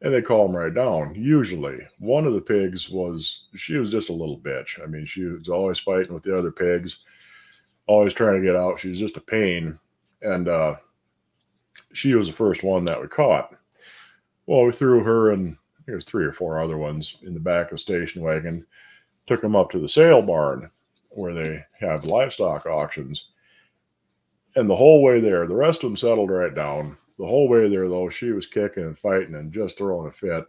And they calm right down. Usually, one of the pigs she was just a little bitch. I mean, she was always fighting with the other pigs, always trying to get out. She was just a pain. And she was the first one that we caught. Well, we threw her and there's 3 or 4 other ones in the back of the station wagon, took them up to the sale barn where they have livestock auctions. And the whole way there, the rest of them settled right down. The whole way there, though, she was kicking and fighting and just throwing a fit.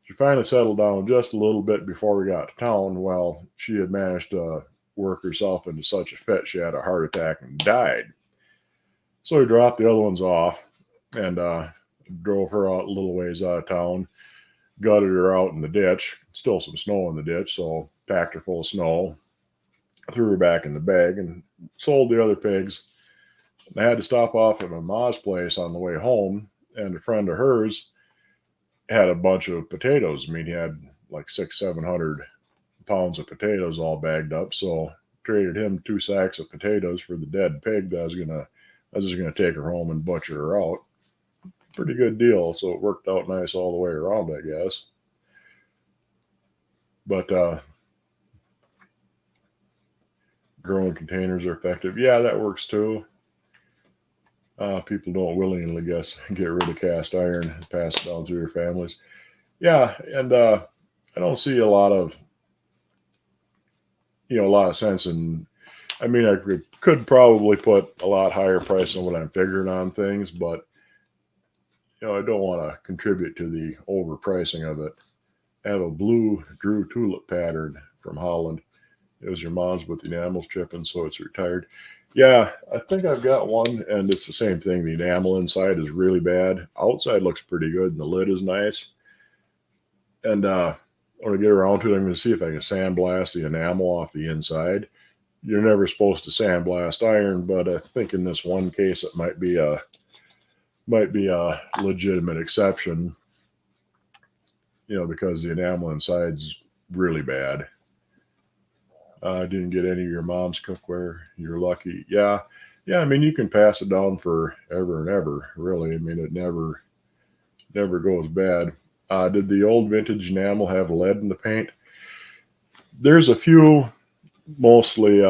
She finally settled down just a little bit before we got to town. Well, she had managed to work herself into such a fit she had a heart attack and died. So he dropped the other ones off and drove her out a little ways out of town, gutted her out in the ditch, still some snow in the ditch, so packed her full of snow, threw her back in the bag, and sold the other pigs. And I had to stop off at my mom's place on the way home, and a friend of hers had a bunch of potatoes. I mean, he had like 600-700 pounds of potatoes all bagged up, so traded him 2 sacks of potatoes for the dead pig that I was just gonna take her home and butcher her out. Pretty good deal, so it worked out nice all the way around, I guess. But growing containers are effective. Yeah, that works too. People don't willingly, get rid of cast iron and pass it down through their families. Yeah, and I don't see a lot of sense in. I mean, I could probably put a lot higher price on what I'm figuring on things, but I don't want to contribute to the overpricing of it. I have a blue Drew tulip pattern from Holland. It was your mom's with the enamels chipping, so it's retired. Yeah, I think I've got one, and it's the same thing. The enamel inside is really bad. Outside looks pretty good, and the lid is nice. And when I get around to it, I'm going to see if I can sandblast the enamel off the inside. You're never supposed to sandblast iron, but I think in this one case it might be a legitimate exception. Because the enamel inside's really bad. I didn't get any of your mom's cookware. You're lucky. Yeah. I mean, you can pass it down for ever and ever. Really, I mean, it never goes bad. Did the old vintage enamel have lead in the paint? There's a few, mostly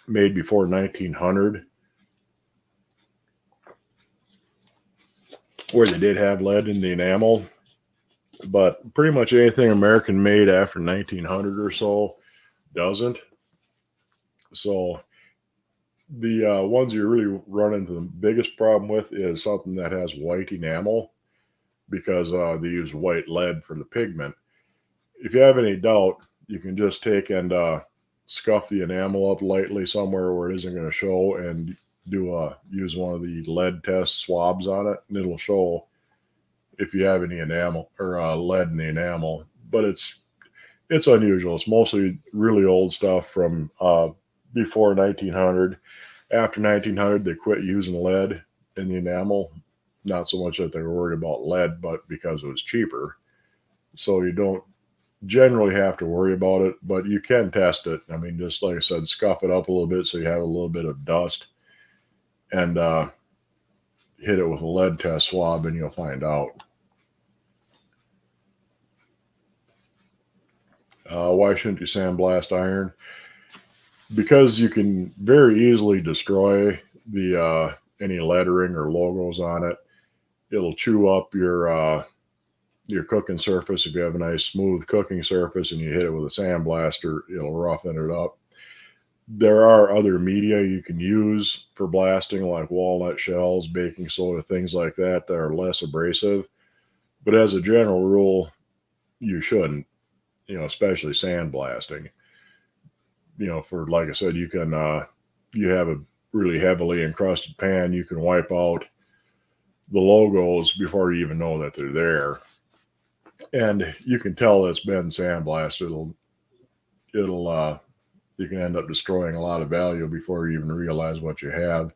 made before 1900, where they did have lead in the enamel. But pretty much anything American made after 1900 or so doesn't. So the ones you really run into the biggest problem with is something that has white enamel, because they use white lead for the pigment. If you have any doubt, you can just take and scuff the enamel up lightly somewhere where it isn't going to show, and use one of the lead test swabs on it, and it'll show if you have any enamel or lead in the enamel. But it's unusual. It's mostly really old stuff from before 1900. After 1900, they quit using lead in the enamel. Not so much that they were worried about lead, but because it was cheaper. So you don't generally have to worry about it, but you can test it. I mean, just like I said, scuff it up a little bit so you have a little bit of dust, and hit it with a lead test swab, and you'll find out. Why shouldn't you sandblast iron? Because you can very easily destroy the any lettering or logos on it. It'll chew up your cooking surface. If you have a nice smooth cooking surface and you hit it with a sandblaster, it'll roughen it up. There are other media you can use for blasting, like walnut shells, baking soda, things like that are less abrasive. But as a general rule, you shouldn't, especially sandblasting. For, like I said, you can, you have a really heavily encrusted pan, you can wipe out the logos before you even know that they're there. And you can tell it's been sandblasted. You can end up destroying a lot of value before you even realize what you have.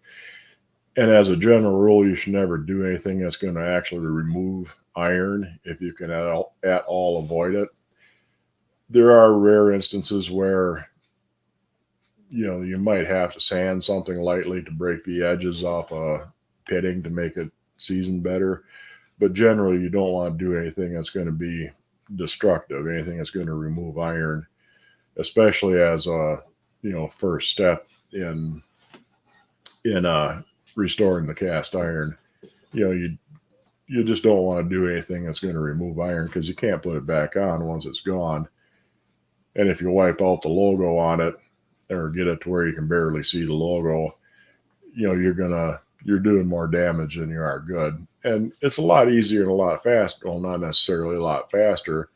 And as a general rule, you should never do anything that's going to actually remove iron if you can at all avoid it. There are rare instances where you might have to sand something lightly to break the edges off a pitting to make it season better. But generally, you don't want to do anything that's going to be destructive, anything that's going to remove iron, especially as a first step in restoring the cast iron. You just don't want to do anything that's going to remove iron, because you can't put it back on once it's gone. And if you wipe out the logo on it, or get it to where you can barely see the logo, you're doing more damage than you are good. And it's a lot easier and a lot faster. Well, not necessarily a lot faster,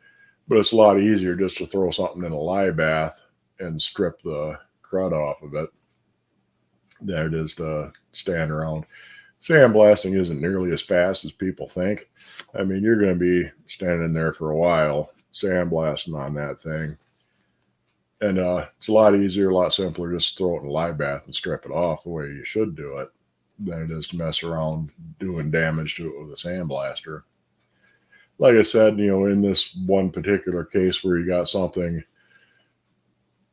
but it's a lot easier just to throw something in a lye bath and strip the crud off of it than it is to stand around. Sandblasting isn't nearly as fast as people think. I mean, you're going to be standing there for a while sandblasting on that thing. And it's a lot easier, a lot simpler, just throw it in a lye bath and strip it off the way you should do it than it is to mess around doing damage to it with a sandblaster. Like I said, in this one particular case where you got something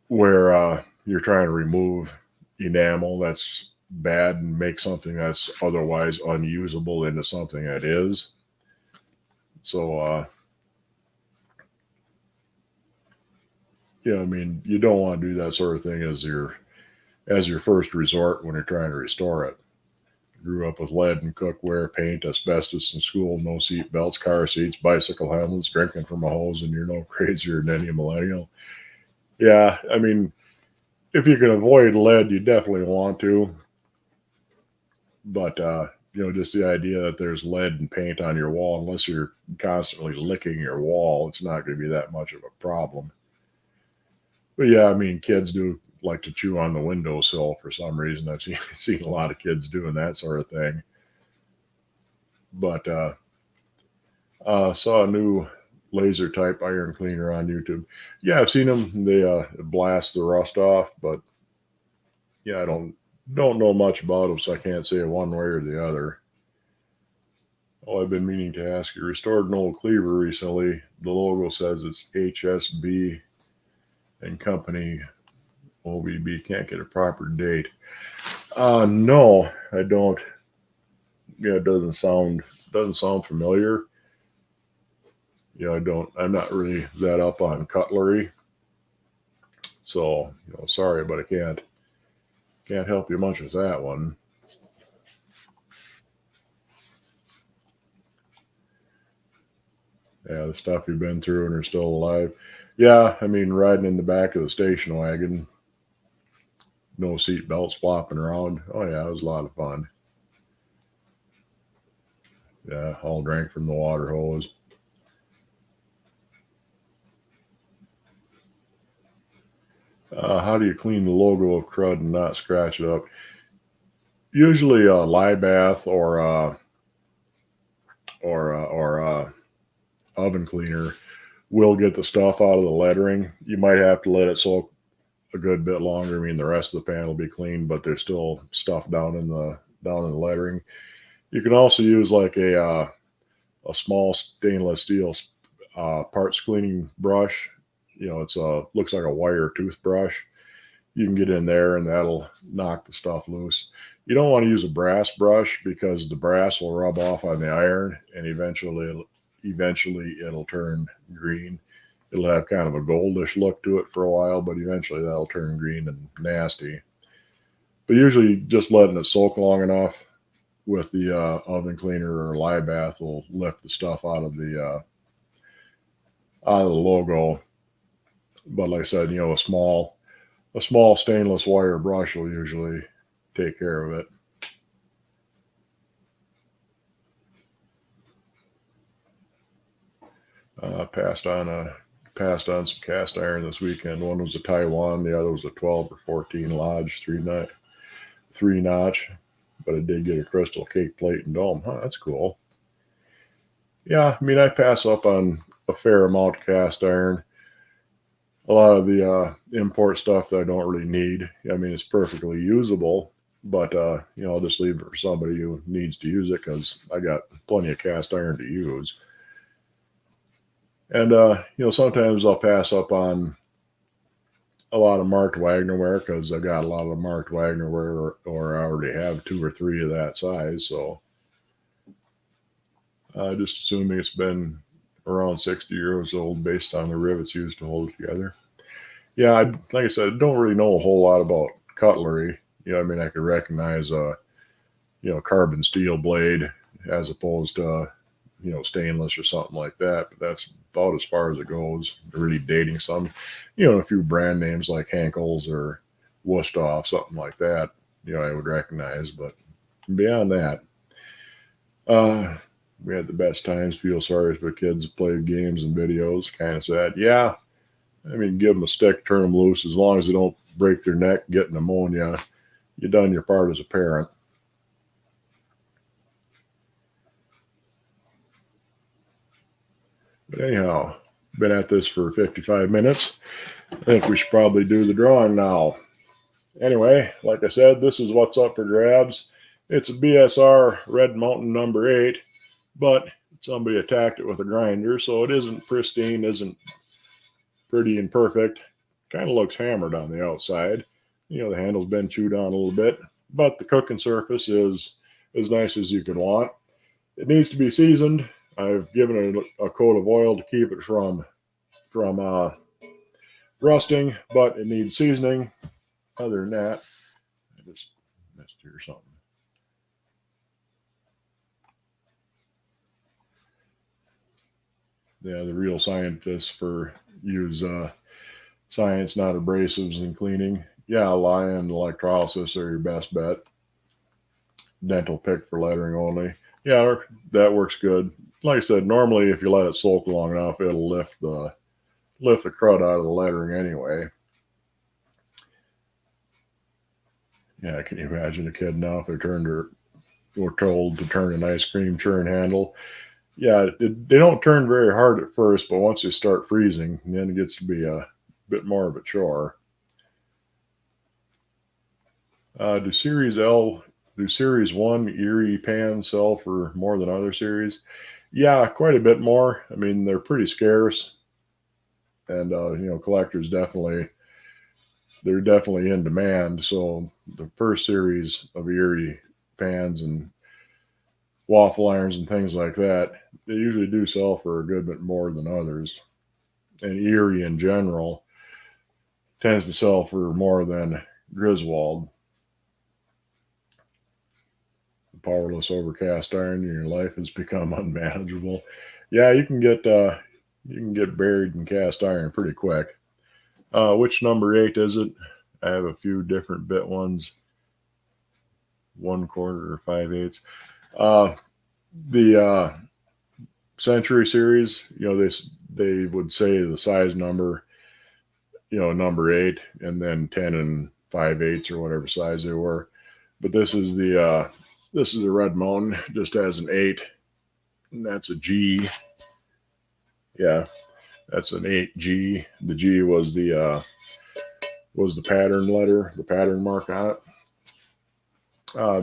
where you're trying to remove enamel that's bad and make something that's otherwise unusable into something that is. So, I mean, you don't want to do that sort of thing as your first resort when you're trying to restore it. Grew up with lead and cookware, paint, asbestos in school, no seat belts, car seats, bicycle helmets, drinking from a hose, and you're no crazier than any millennial. Yeah, I mean, if you can avoid lead, you definitely want to. But just the idea that there's lead and paint on your wall, unless you're constantly licking your wall, it's not going to be that much of a problem. But yeah, I mean, kids do like to chew on the windowsill for some reason. I've seen a lot of kids doing that sort of thing. But saw a new laser type iron cleaner on YouTube. Yeah, I've seen them. They blast the rust off, but yeah, I don't know much about them, so I can't say one way or the other. Oh, I've been meaning to ask you. Restored an old cleaver recently. The logo says it's HSB and Company OBB. Can't get a proper date. No, I don't. Yeah, it doesn't sound familiar. I'm not really that up on cutlery. So, sorry, but I can't help you much with that one. Yeah, the stuff you've been through and are still alive. Yeah, I mean, riding in the back of the station wagon, no seat belts flopping around. Oh yeah, it was a lot of fun. Yeah, all drank from the water hose. How do you clean the logo of crud and not scratch it up? Usually a lye bath or oven cleaner will get the stuff out of the lettering. You might have to let it soak a good bit longer. I mean, the rest of the pan will be clean, but there's still stuff down in the lettering. You can also use like a small stainless steel parts cleaning brush. It's looks like a wire toothbrush. You can get in there and that'll knock the stuff loose. You don't want to use a brass brush because the brass will rub off on the iron and eventually it'll turn green. It'll have kind of a goldish look to it for a while, but eventually that'll turn green and nasty. But usually just letting it soak long enough with the oven cleaner or lye bath will lift the stuff out of the logo. But like I said, a small stainless wire brush will usually take care of it. Passed on some cast iron this weekend. One was a Taiwan, the other was a 12 or 14 Lodge 3 notch, but it did get a crystal cake plate and dome. That's cool. Yeah, I mean, I pass up on a fair amount of cast iron. A lot of the import stuff that I don't really need. I mean, it's perfectly usable, but I'll just leave it for somebody who needs to use it because I got plenty of cast iron to use. And sometimes I'll pass up on a lot of marked Wagnerware because I've got a lot of marked Wagnerware, or I already have 2 or 3 of that size. So just assuming it's been around 60 years old based on the rivets used to hold it together. Yeah, like I said, I don't really know a whole lot about cutlery. I mean, I could recognize a carbon steel blade as opposed to stainless or something like that, but that's about as far as it goes. Really dating some, a few brand names like Henkel's or Wusthof, something like that, I would recognize. But beyond that, we had the best times. Feel sorry for kids who played games and videos. Kind of sad. Yeah, I mean, give them a stick, turn them loose. As long as they don't break their neck, get pneumonia, you've done your part as a parent. But anyhow, been at this for 55 minutes. I think we should probably do the drawing now. Anyway, like I said, this is what's up for grabs. It's a BSR Red Mountain number 8, but somebody attacked it with a grinder, so it isn't pristine, isn't pretty and perfect. Kind of looks hammered on the outside. You know, the handle's been chewed on a little bit, but the cooking surface is as nice as you can want. It needs to be seasoned. I've given it a coat of oil to keep it from rusting, but it needs seasoning. Other than that, I just missed here something. Yeah, the real scientists use science, not abrasives, in cleaning. Yeah, lye and electrolysis are your best bet. Dental pick for lettering only. Yeah, that works good. Like I said, normally if you let it soak long enough, it'll lift the crud out of the lettering anyway. Yeah, can you imagine a kid now if were told to turn an ice cream churn handle? Yeah, they don't turn very hard at first, but once they start freezing, then it gets to be a bit more of a chore. Do Series 1 Erie pans sell for more than other series? Yeah, quite a bit more. I mean, they're pretty scarce, and collectors they're definitely in demand. So the first series of Erie pans and waffle irons and things like that, they usually do sell for a good bit more than others. And Erie in general tends to sell for more than Griswold. Powerless over cast iron, your life has become unmanageable. Yeah, you can get buried in cast iron pretty quick. Which number 8 is it? I have a few different bit ones. 1/4 or 5/8. The Century series, they would say the size number, number 8, and then 10 and 5/8 or whatever size they were. But this is the Red Mountain, just has an 8, and that's a G. Yeah, that's an 8G. The G was the pattern letter, the pattern mark on it.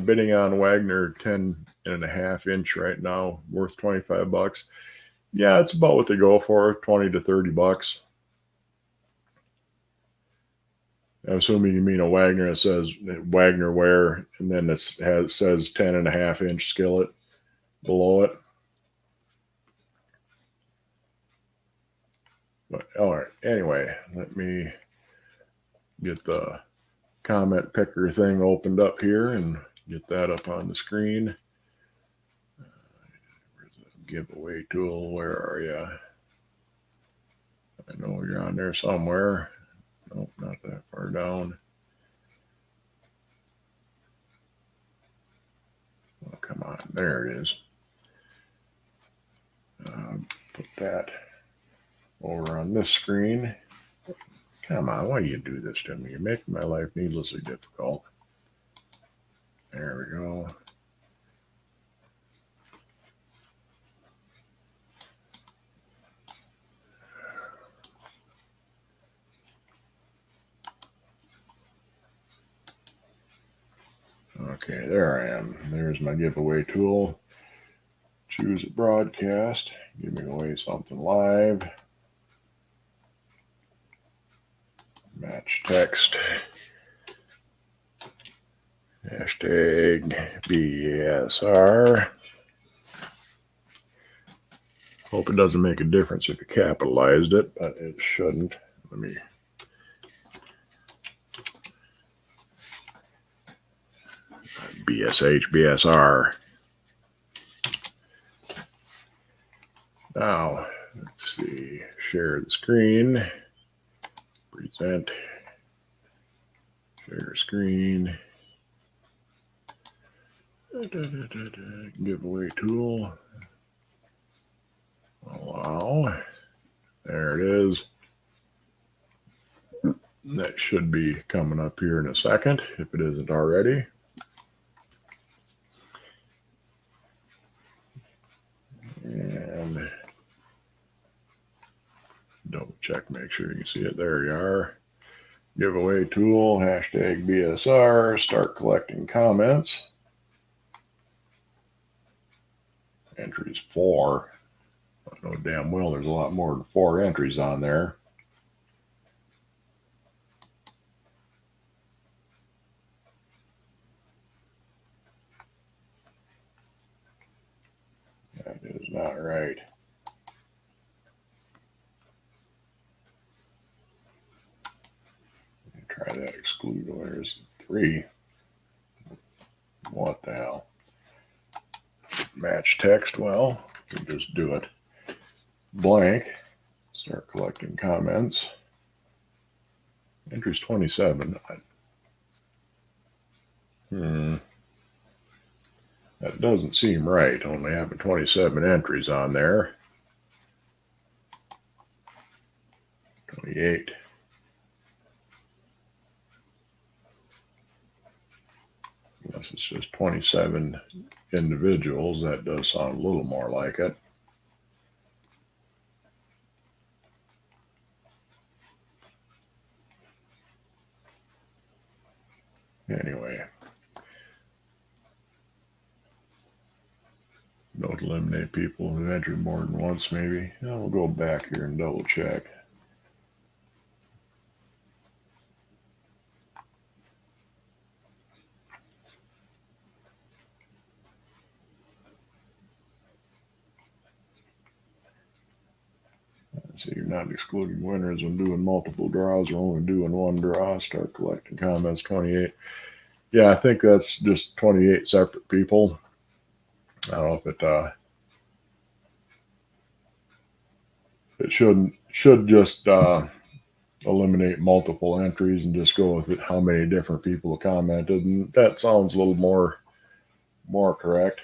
Bidding on Wagner 10.5-inch right now, worth $25. Yeah, it's about what they go for, $20 to $30. I'm assuming you mean a Wagner that says Wagner ware, and then it says 10.5-inch skillet below it. But all right, anyway, let me get the comment picker thing opened up here and get that up on the screen. Where's the giveaway tool? Where are you? I know you're on there somewhere. Nope, not that far down. Oh, come on. There it is. Put that over on this screen. Come on, why do you do this to me? You're making my life needlessly difficult. There we go. Okay, there I am. There's my giveaway tool. Choose a broadcast. Giving away something live. Match text. Hashtag BSR. Hope it doesn't make a difference if you capitalized it, but it shouldn't. Let me. BSH, BSR. Now, let's see. Share the screen. Present. Share screen. Giveaway tool. Allow. There it is. That should be coming up here in a second, if it isn't already. And double check, make sure you can see it. There you are. Giveaway tool, hashtag BSR, start collecting comments. Entries 4. I know damn well there's a lot more than 4 entries on there. That is not right. Try that, exclude winners 3. What the hell? Match text, well, we just do it. Blank, start collecting comments. Entries 27. That doesn't seem right, only having 27 entries on there. 28. Unless it's just 27 individuals, that does sound a little more like it. Anyway, don't eliminate people who entered more than once, maybe. Now we'll go back here and double check. So you're not excluding winners when doing multiple draws or only doing one draw. Start collecting comments 28. Yeah, I think that's just 28 separate people. I don't know if it should just eliminate multiple entries and just go with it, how many different people commented, and that sounds a little more correct.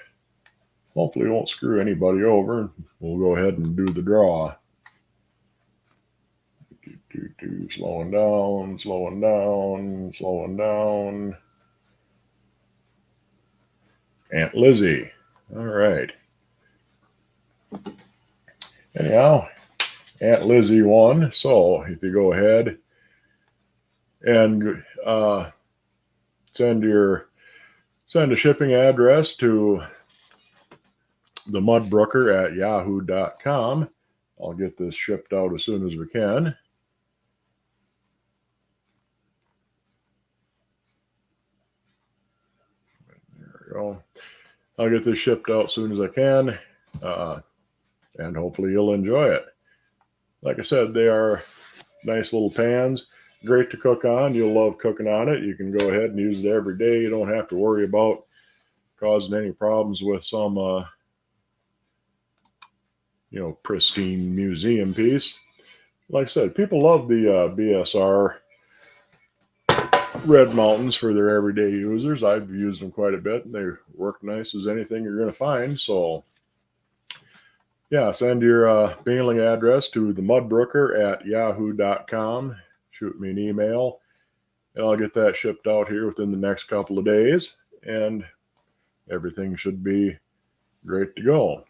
Hopefully it won't screw anybody over. We'll go ahead and do the draw. Slowing down, slowing down, slowing down. Aunt Lizzie. All right. Anyhow, Aunt Lizzie won. So if you go ahead and send a shipping address to the mudbrooker at yahoo.com. I'll get this shipped out as soon as we can. There we go. I'll get this shipped out as soon as I can, and hopefully you'll enjoy it. Like I said, they are nice little pans, great to cook on. You'll love cooking on it. You can go ahead and use it every day. You don't have to worry about causing any problems with some pristine museum piece. Like I said, people love the BSR Red Mountains for their everyday users. I've used them quite a bit, and they work nice as anything you're going to find. So, yeah, send your mailing address to the mudbrooker at yahoo.com. Shoot me an email, and I'll get that shipped out here within the next couple of days, and everything should be great to go.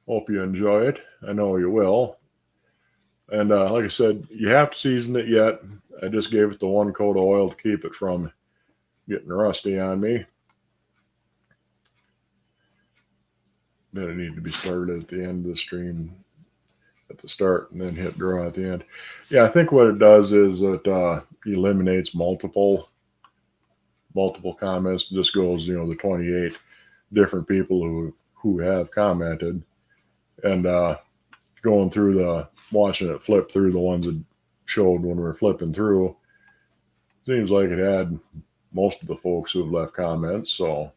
Hope you enjoy it. I know you will. And like I said, you have to season it yet. I just gave it the 1 coat of oil to keep it from getting rusty on me. Then it needed to be started at the end of the stream, at the start, and then hit draw at the end. Yeah, I think what it does is it eliminates multiple comments. It just goes, the 28 different people who have commented, and going through watching it flip through the ones that showed when we were flipping through, seems like it had most of the folks who have left comments. So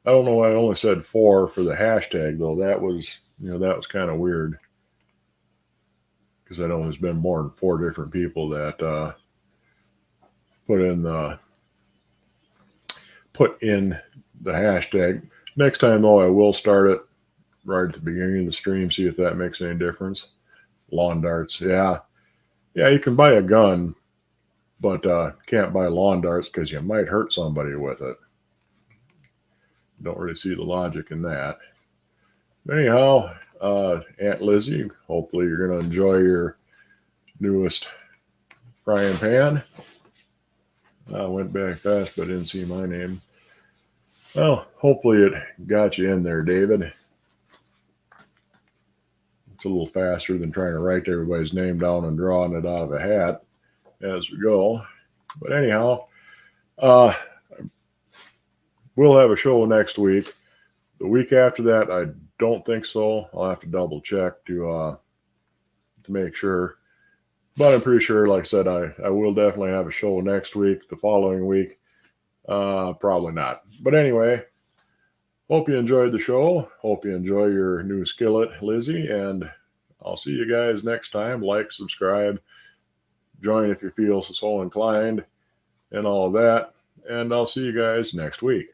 I don't know why I only said 4 for the hashtag, though. That was kind of weird, because I know there's been more than 4 different people that put in the hashtag. Next time, though, I will start it right at the beginning of the stream, see if that makes any difference. Lawn darts. Yeah. Yeah, you can buy a gun, but can't buy lawn darts because you might hurt somebody with it. Don't really see the logic in that. But anyhow, Aunt Lizzie, hopefully you're going to enjoy your newest frying pan. I went back fast, but didn't see my name. Well, hopefully it got you in there, David. It's a little faster than trying to write everybody's name down and drawing it out of a hat as we go. But anyhow, we'll have a show next week. The week after that, I don't think so. I'll have to double check to make sure. But I'm pretty sure, like I said, I will definitely have a show next week. The following week, probably not. But anyway, hope you enjoyed the show. Hope you enjoy your new skillet, Lizzie. And I'll see you guys next time. Like, subscribe, join if you feel so inclined, and all of that. And I'll see you guys next week.